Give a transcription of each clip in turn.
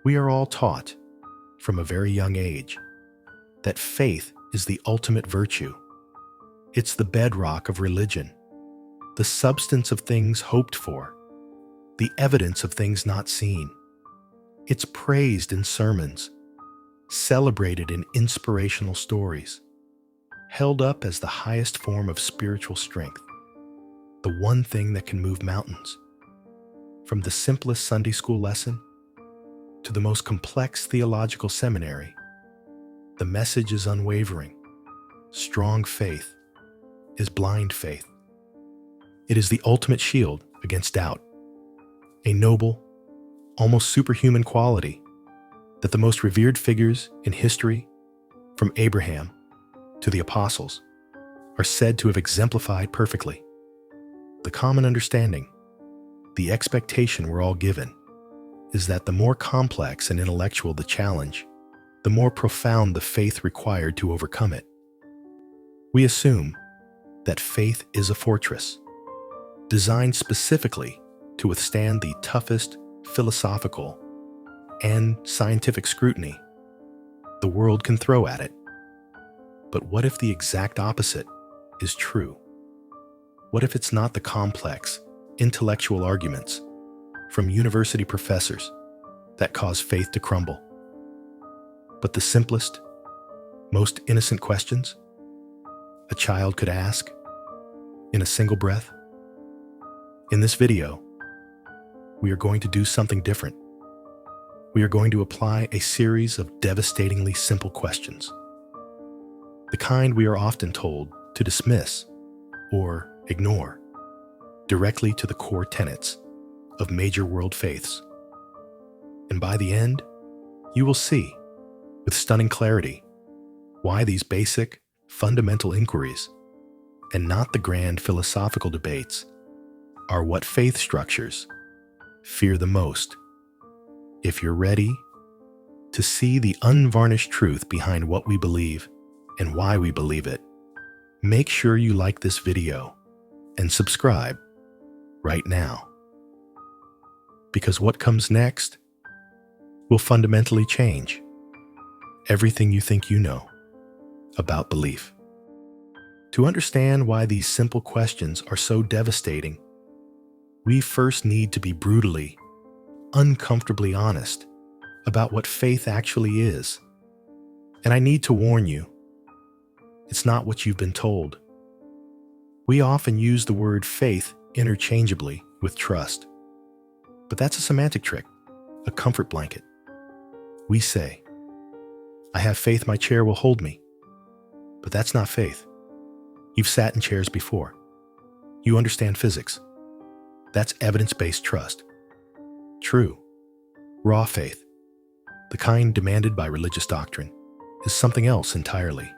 We are all taught, from a very young age, that faith is the ultimate virtue. It's the bedrock of religion, the substance of things hoped for, the evidence of things not seen. It's praised in sermons, celebrated in inspirational stories, held up as the highest form of spiritual strength, the one thing that can move mountains. From the simplest Sunday school lesson to the most complex theological seminary, the message is unwavering. Strong faith is blind faith. It is the ultimate shield against doubt, a noble, almost superhuman quality that the most revered figures in history, from Abraham to the apostles, are said to have exemplified perfectly. The common understanding, the expectation we're all given, is that the more complex and intellectual the challenge, the more profound the faith required to overcome it. We assume that faith is a fortress, designed specifically to withstand the toughest philosophical and scientific scrutiny the world can throw at it. But what if the exact opposite is true? What if it's not the complex, intellectual arguments from university professors that cause faith to crumble, but the simplest, most innocent questions a child could ask in a single breath? In this video, we are going to do something different. We are going to apply a series of devastatingly simple questions, the kind we are often told to dismiss or ignore, directly to the core tenets of major world faiths. And by the end, you will see, with stunning clarity, why these basic, fundamental inquiries, and not the grand philosophical debates, are what faith structures fear the most. If you're ready to see the unvarnished truth behind what we believe and why we believe it, make sure you like this video and subscribe right now. Because what comes next will fundamentally change everything you think you know about belief. To understand why these simple questions are so devastating, we first need to be brutally, uncomfortably honest about what faith actually is. And I need to warn you, it's not what you've been told. We often use the word faith interchangeably with trust, but that's a semantic trick, a comfort blanket. We say, I have faith my chair will hold me, but that's not faith. You've sat in chairs before. You understand physics. That's evidence-based trust. True, raw faith, the kind demanded by religious doctrine, is something else entirely.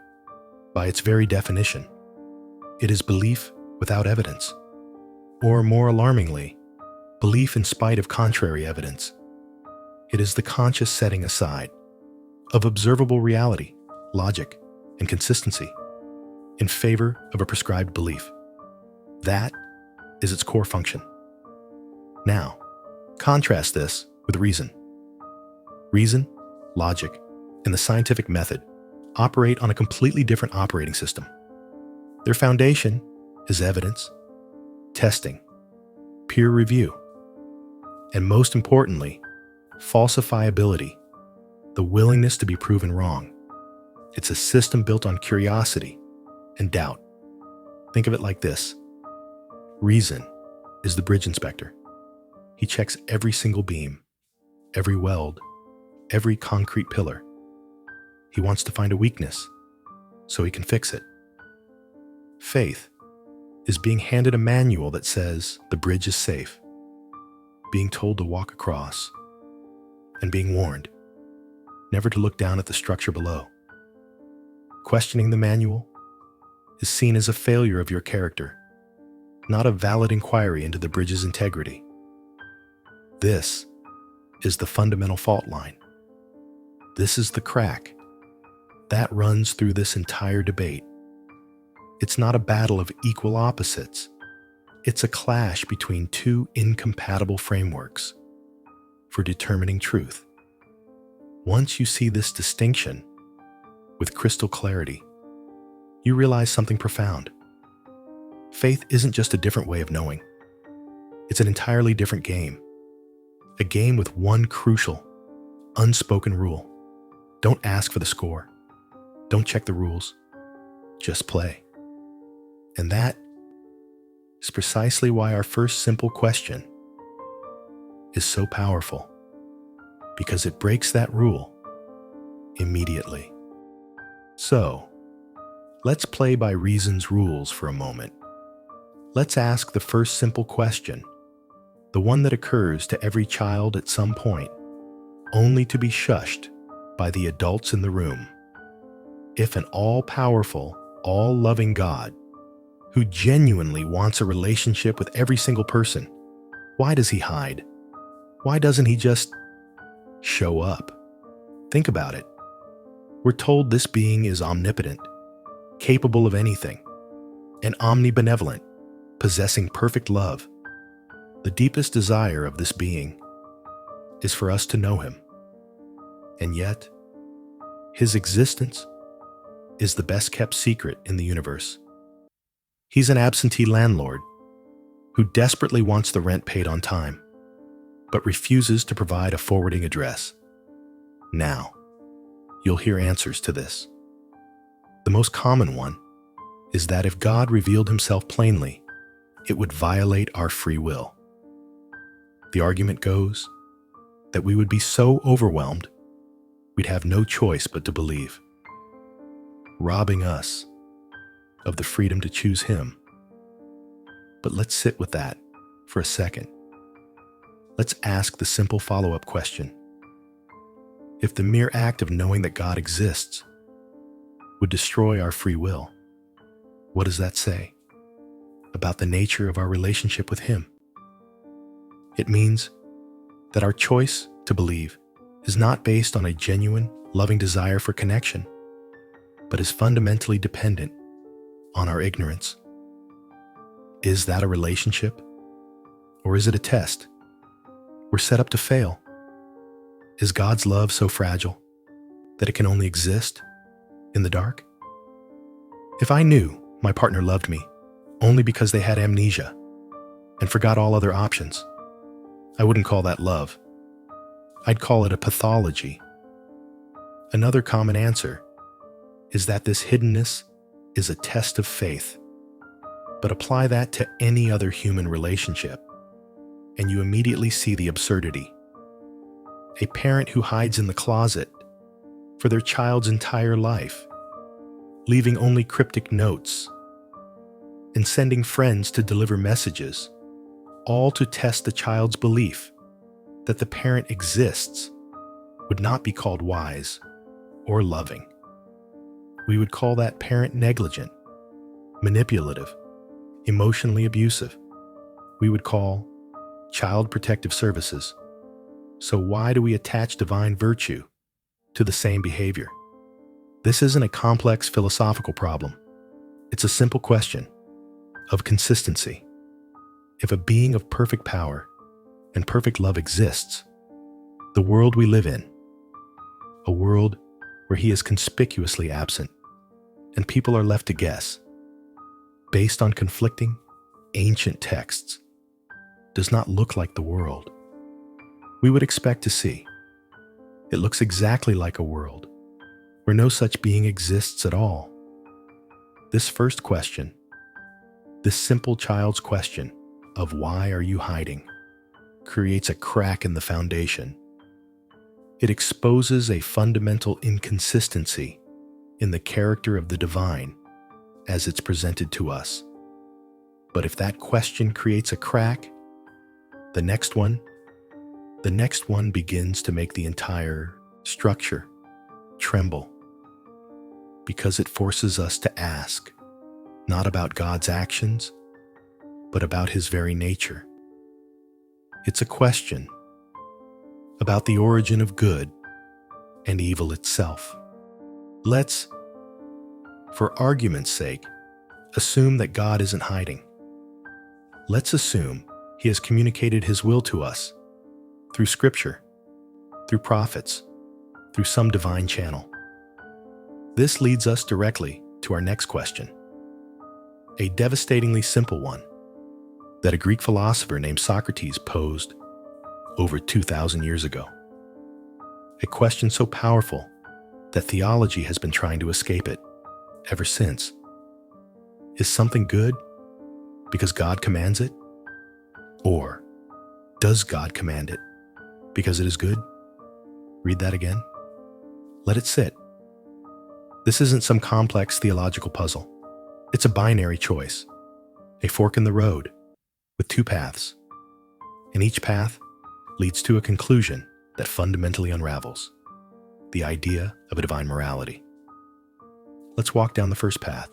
By its very definition, it is belief without evidence, or more alarmingly, belief in spite of contrary evidence. It is the conscious setting aside of observable reality, logic, and consistency in favor of a prescribed belief. That is its core function. Now, contrast this with reason. Reason, logic, and the scientific method operate on a completely different operating system. Their foundation is evidence, testing, peer review, and most importantly, falsifiability, the willingness to be proven wrong. It's a system built on curiosity and doubt. Think of it like this. Reason is the bridge inspector. He checks every single beam, every weld, every concrete pillar. He wants to find a weakness so he can fix it. Faith is being handed a manual that says the bridge is safe, being told to walk across, and being warned never to look down at the structure below. Questioning the manual is seen as a failure of your character, not a valid inquiry into the bridge's integrity. This is the fundamental fault line. This is the crack that runs through this entire debate. It's not a battle of equal opposites. It's a clash between two incompatible frameworks for determining truth. Once you see this distinction with crystal clarity, you realize something profound. Faith isn't just a different way of knowing. It's an entirely different game. A game with one crucial, unspoken rule. Don't ask for the score. Don't check the rules. Just play. And that is precisely why our first simple question is so powerful, because it breaks that rule immediately. So, let's play by reason's rules for a moment. Let's ask the first simple question, the one that occurs to every child at some point, only to be shushed by the adults in the room. If an all-powerful, all-loving God, who genuinely wants a relationship with every single person, why does he hide? Why doesn't he just show up? Think about it. We're told this being is omnipotent, capable of anything, and omnibenevolent, possessing perfect love. The deepest desire of this being is for us to know him. And yet, his existence is the best-kept secret in the universe. He's an absentee landlord who desperately wants the rent paid on time, but refuses to provide a forwarding address. Now, you'll hear answers to this. The most common one is that if God revealed himself plainly, it would violate our free will. The argument goes that we would be so overwhelmed, we'd have no choice but to believe, robbing us of the freedom to choose him. But let's sit with that for a second. Let's ask the simple follow-up question. If the mere act of knowing that God exists would destroy our free will, what does that say about the nature of our relationship with him? It means that our choice to believe is not based on a genuine, loving desire for connection, but is fundamentally dependent on our ignorance. Is that a relationship? Or is it a test? We're set up to fail. Is God's love so fragile that it can only exist in the dark? If I knew my partner loved me only because they had amnesia and forgot all other options, I wouldn't call that love. I'd call it a pathology. Another common answer is that this hiddenness is a test of faith. But apply that to any other human relationship, and you immediately see the absurdity. A parent who hides in the closet for their child's entire life, leaving only cryptic notes, and sending friends to deliver messages, all to test the child's belief that the parent exists, would not be called wise or loving. We would call that parent negligent, manipulative, emotionally abusive. We would call Child Protective Services. So why do we attach divine virtue to the same behavior? This isn't a complex philosophical problem. It's a simple question of consistency. If a being of perfect power and perfect love exists, the world we live in, a world where he is conspicuously absent, and people are left to guess, based on conflicting, ancient texts, does not look like the world we would expect to see. It looks exactly like a world where no such being exists at all. This first question, this simple child's question of why are you hiding, creates a crack in the foundation. It exposes a fundamental inconsistency in the character of the divine as it's presented to us. But if that question creates a crack, the next one begins to make the entire structure tremble, because it forces us to ask, not about God's actions, but about his very nature. It's a question about the origin of good and evil itself. Let's, for argument's sake, assume that God isn't hiding. Let's assume he has communicated his will to us through Scripture, through prophets, through some divine channel. This leads us directly to our next question, a devastatingly simple one that a Greek philosopher named Socrates posed over 2,000 years ago. A question so powerful that theology has been trying to escape it ever since. Is something good because God commands it? Or does God command it because it is good? Read that again. Let it sit. This isn't some complex theological puzzle. It's a binary choice, a fork in the road with two paths. And each path leads to a conclusion that fundamentally unravels the idea of a divine morality. Let's walk down the first path.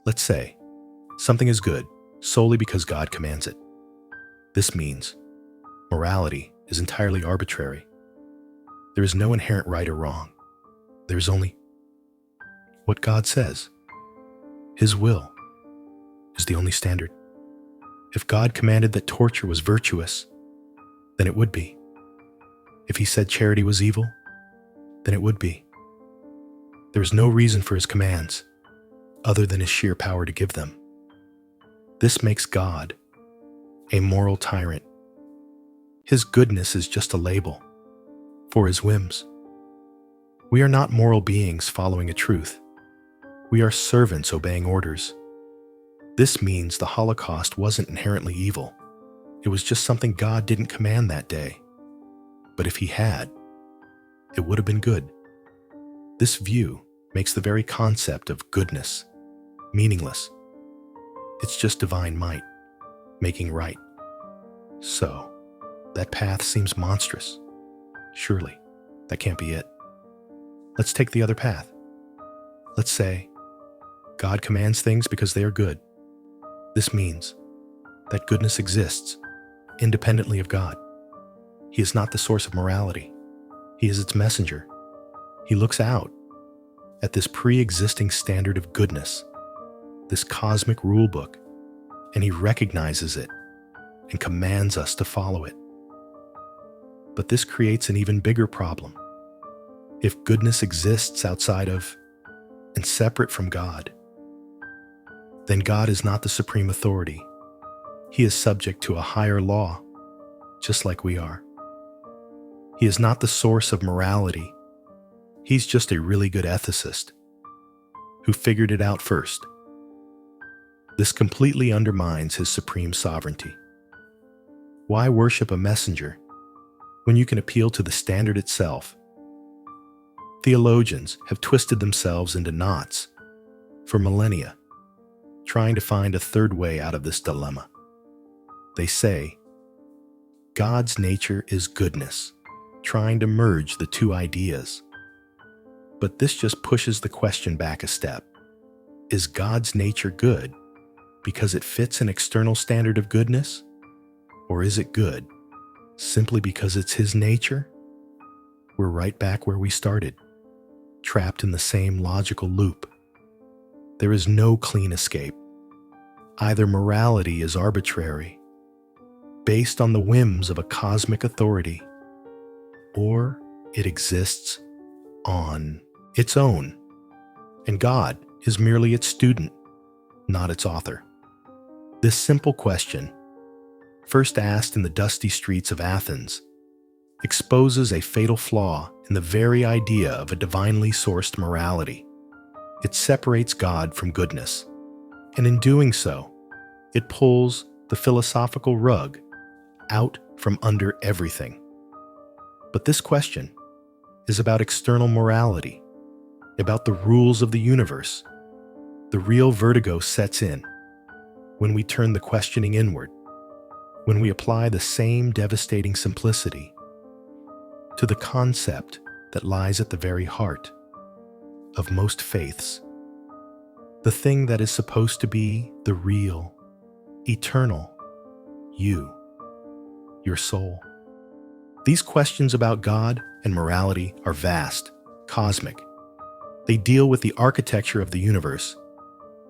Let's say something is good solely because God commands it. This means morality is entirely arbitrary. There is no inherent right or wrong. There is only what God says. His will is the only standard. If God commanded that torture was virtuous, then it would be. If he said charity was evil, then it would be. There is no reason for his commands other than his sheer power to give them. This makes God a moral tyrant. His goodness is just a label for his whims. We are not moral beings following a truth. We are servants obeying orders. This means the Holocaust wasn't inherently evil. It was just something God didn't command that day. But if he had, it would have been good. This view makes the very concept of goodness meaningless. It's just divine might, making right. So, that path seems monstrous. Surely, that can't be it. Let's take the other path. Let's say God commands things because they are good. This means that goodness exists independently of God. He is not the source of morality. He is its messenger. He looks out at this pre-existing standard of goodness, this cosmic rule book, and he recognizes it and commands us to follow it. But this creates an even bigger problem. If goodness exists outside of and separate from God, then God is not the supreme authority. He is subject to a higher law, just like we are. He is not the source of morality. He's just a really good ethicist who figured it out first. This completely undermines his supreme sovereignty. Why worship a messenger when you can appeal to the standard itself? Theologians have twisted themselves into knots for millennia, trying to find a third way out of this dilemma. They say, God's nature is goodness, trying to merge the two ideas. But this just pushes the question back a step. Is God's nature good because it fits an external standard of goodness? Or is it good simply because it's his nature? We're right back where we started, trapped in the same logical loop. There is no clean escape. Either morality is arbitrary, based on the whims of a cosmic authority, or it exists on its own, and God is merely its student, not its author. This simple question, first asked in the dusty streets of Athens, exposes a fatal flaw in the very idea of a divinely sourced morality. It separates God from goodness, and in doing so, it pulls the philosophical rug out from under everything. But this question is about external morality, about the rules of the universe. The real vertigo sets in when we turn the questioning inward, when we apply the same devastating simplicity to the concept that lies at the very heart of most faiths, the thing that is supposed to be the real, eternal you, your soul. These questions about God and morality are vast, cosmic. They deal with the architecture of the universe.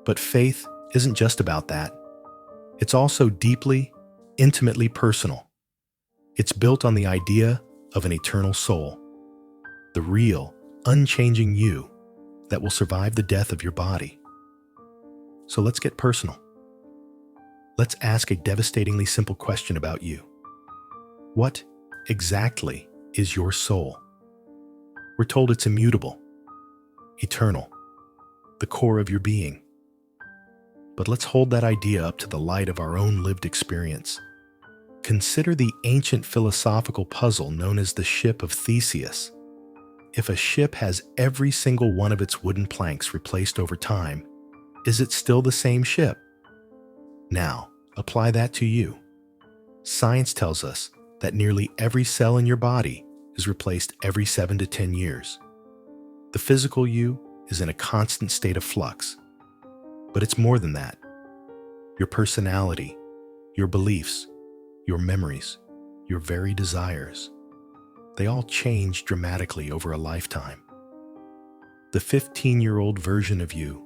But faith isn't just about that. It's also deeply, intimately personal. It's built on the idea of an eternal soul. the real, unchanging you that will survive the death of your body. So let's get personal. Let's ask a devastatingly simple question about you. What exactly is your soul? We're told it's immutable, eternal, the core of your being. But let's hold that idea up to the light of our own lived experience. Consider the ancient philosophical puzzle known as the ship of Theseus. If a ship has every single one of its wooden planks replaced over time, is it still the same ship? Now, apply that to you. Science tells us that nearly every cell in your body is replaced every 7 to 10 years. The physical you is in a constant state of flux. But it's more than that. Your personality, your beliefs, your memories, your very desires, they all change dramatically over a lifetime. The 15-year-old version of you,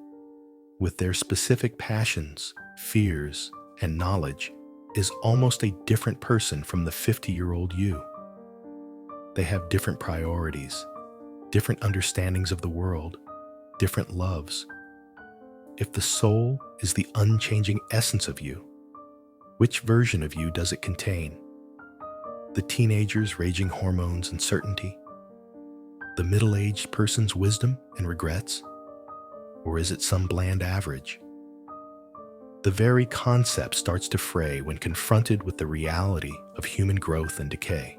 with their specific passions, fears, and knowledge, is almost a different person from the 50-year-old you. They have different priorities, different understandings of the world, different loves. If the soul is the unchanging essence of you, which version of you does it contain? The teenager's raging hormones and certainty? The middle-aged person's wisdom and regrets? Or is it some bland average? The very concept starts to fray when confronted with the reality of human growth and decay.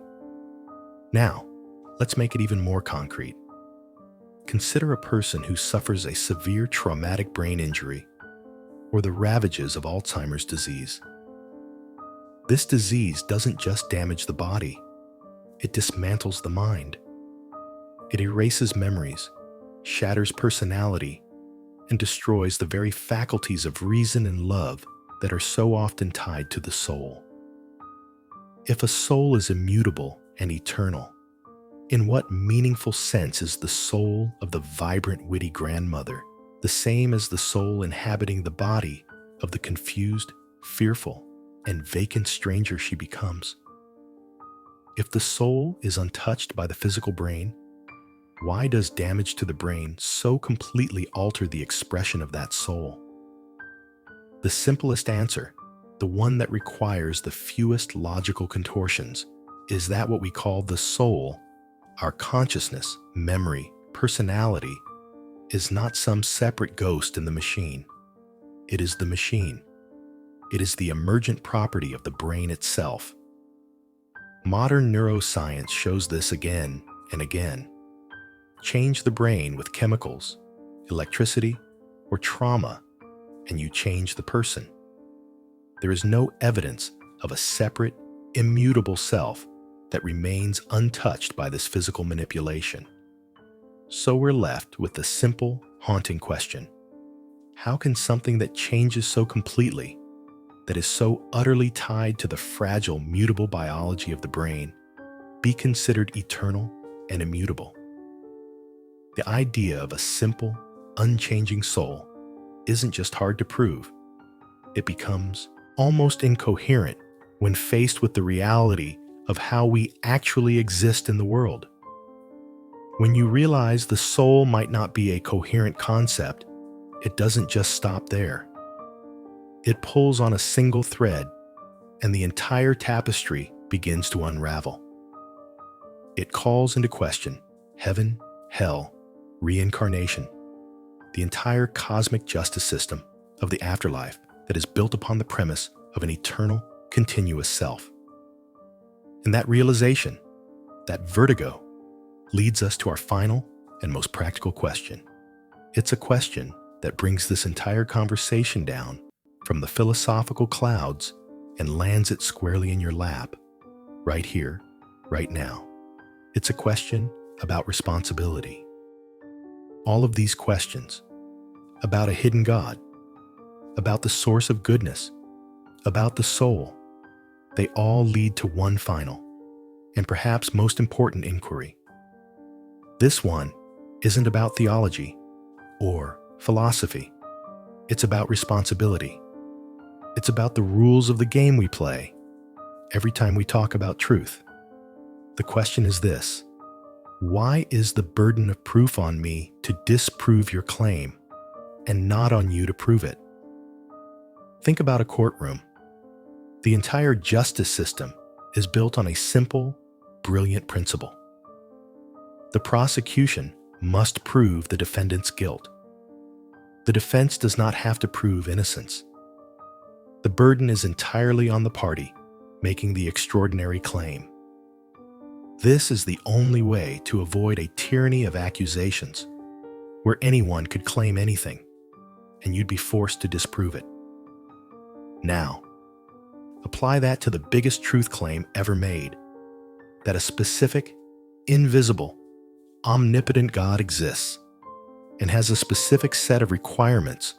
Now, let's make it even more concrete. Consider a person who suffers a severe traumatic brain injury or the ravages of Alzheimer's disease. This disease doesn't just damage the body, it dismantles the mind. It erases memories, shatters personality, and destroys the very faculties of reason and love that are so often tied to the soul. If a soul is immutable and eternal, in what meaningful sense is the soul of the vibrant, witty grandmother the same as the soul inhabiting the body of the confused, fearful, and vacant stranger she becomes? If the soul is untouched by the physical brain, why does damage to the brain so completely alter the expression of that soul? The simplest answer, the one that requires the fewest logical contortions, is that what we call the soul, our consciousness, memory, personality, is not some separate ghost in the machine. It is the machine. It is the emergent property of the brain itself. Modern neuroscience shows this again and again. Change the brain with chemicals, electricity, or trauma, and you change the person. There is no evidence of a separate, immutable self that remains untouched by this physical manipulation. So we're left with the simple, haunting question: how can something that changes so completely, that is so utterly tied to the fragile, mutable biology of the brain, be considered eternal and immutable? The idea of a simple, unchanging soul isn't just hard to prove. It becomes almost incoherent when faced with the reality of how we actually exist in the world. When you realize the soul might not be a coherent concept, it doesn't just stop there. It pulls on a single thread, and the entire tapestry begins to unravel. It calls into question heaven, hell, reincarnation, the entire cosmic justice system of the afterlife that is built upon the premise of an eternal, continuous self. And that realization, that vertigo, leads us to our final and most practical question. It's a question that brings this entire conversation down from the philosophical clouds and lands it squarely in your lap, right here, right now. It's a question about responsibility. All of these questions, about a hidden God, about the source of goodness, about the soul, they all lead to one final, and perhaps most important inquiry. This one isn't about theology or philosophy. It's about responsibility. It's about the rules of the game we play every time we talk about truth. The question is this: Why is the burden of proof on me to disprove your claim and not on you to prove it? Think about a courtroom. The entire justice system is built on a simple, brilliant principle. The prosecution must prove the defendant's guilt. The defense does not have to prove innocence. The burden is entirely on the party making the extraordinary claim. This is the only way to avoid a tyranny of accusations, where anyone could claim anything, and you'd be forced to disprove it. Now, apply that to the biggest truth claim ever made, that a specific, invisible, omnipotent God exists and has a specific set of requirements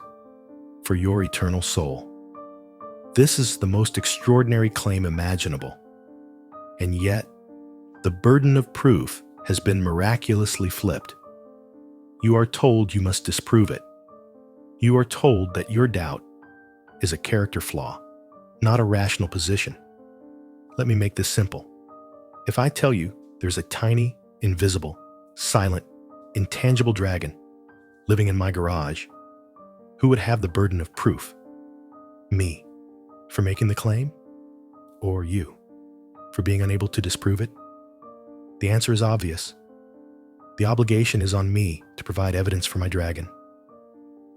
for your eternal soul. This is the most extraordinary claim imaginable, and yet the burden of proof has been miraculously flipped. You are told you must disprove it. You are told that your doubt is a character flaw, not a rational position. Let me make this simple. If I tell you there's a tiny, invisible, silent, intangible dragon living in my garage, who would have the burden of proof? Me, for making the claim? Or you, for being unable to disprove it? The answer is obvious. The obligation is on me to provide evidence for my dragon.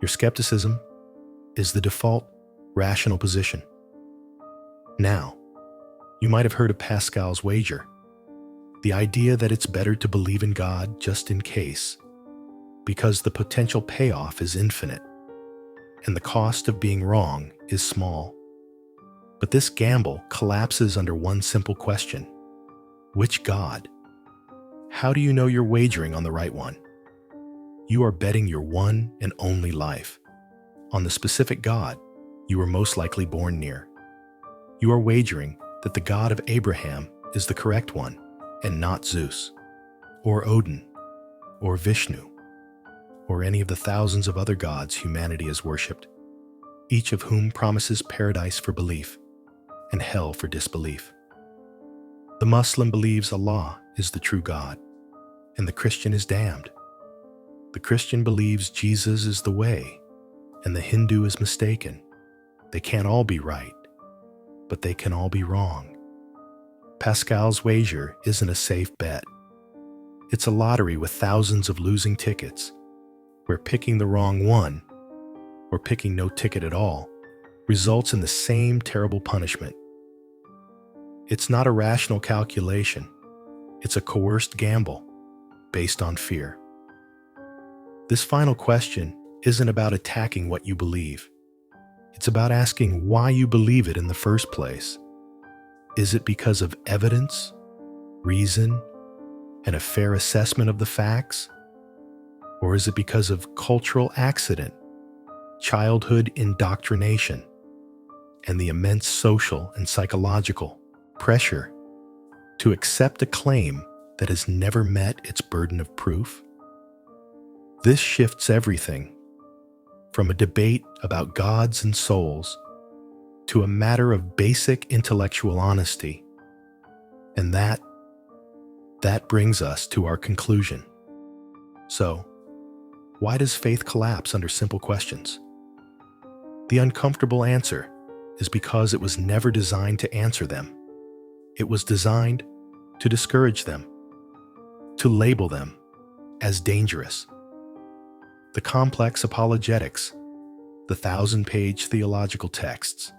Your skepticism is the default, rational position. Now, you might have heard of Pascal's wager, the idea that it's better to believe in God just in case, because the potential payoff is infinite, and the cost of being wrong is small. But this gamble collapses under one simple question. Which God? How do you know you're wagering on the right one? You are betting your one and only life on the specific God you were most likely born near. You are wagering that the God of Abraham is the correct one and not Zeus, or Odin, or Vishnu, or any of the thousands of other gods humanity has worshipped, each of whom promises paradise for belief and hell for disbelief. The Muslim believes Allah is the true God, and the Christian is damned. The Christian believes Jesus is the way, and the Hindu is mistaken. They can't all be right, but they can all be wrong. Pascal's wager isn't a safe bet. It's a lottery with thousands of losing tickets, where picking the wrong one, or picking no ticket at all, results in the same terrible punishment. It's not a rational calculation. It's a coerced gamble based on fear. This final question isn't about attacking what you believe. It's about asking why you believe it in the first place. Is it because of evidence, reason, and a fair assessment of the facts? Or is it because of cultural accident, childhood indoctrination, and the immense social and psychological pressure to accept a claim that has never met its burden of proof? This shifts everything from a debate about gods and souls to a matter of basic intellectual honesty. And that brings us to our conclusion. So, why does faith collapse under simple questions? The uncomfortable answer is because it was never designed to answer them. It was designed to discourage them, to label them as dangerous. The complex apologetics, the 1,000-page theological texts,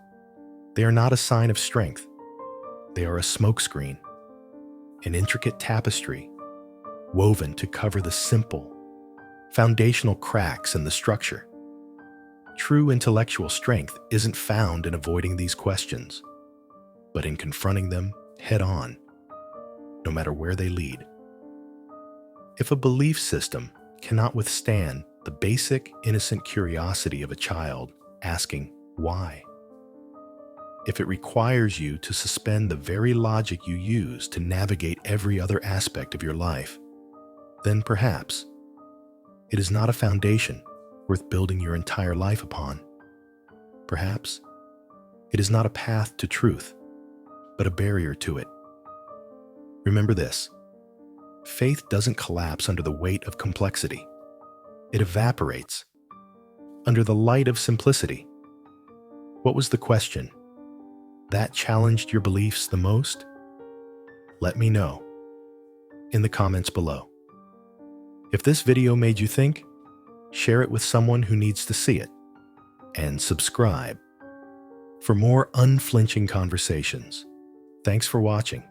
they are not a sign of strength. They are a smokescreen, an intricate tapestry woven to cover the simple, foundational cracks in the structure. True intellectual strength isn't found in avoiding these questions, but in confronting them head-on, no matter where they lead. If a belief system cannot withstand the basic, innocent curiosity of a child asking why, if it requires you to suspend the very logic you use to navigate every other aspect of your life, then perhaps it is not a foundation worth building your entire life upon. Perhaps it is not a path to truth, but a barrier to it. Remember this: Faith doesn't collapse under the weight of complexity. It evaporates under the light of simplicity. What was the question that challenged your beliefs the most? Let me know in the comments below. If this video made you think, share it with someone who needs to see it, and subscribe for more unflinching conversations. Thanks for watching.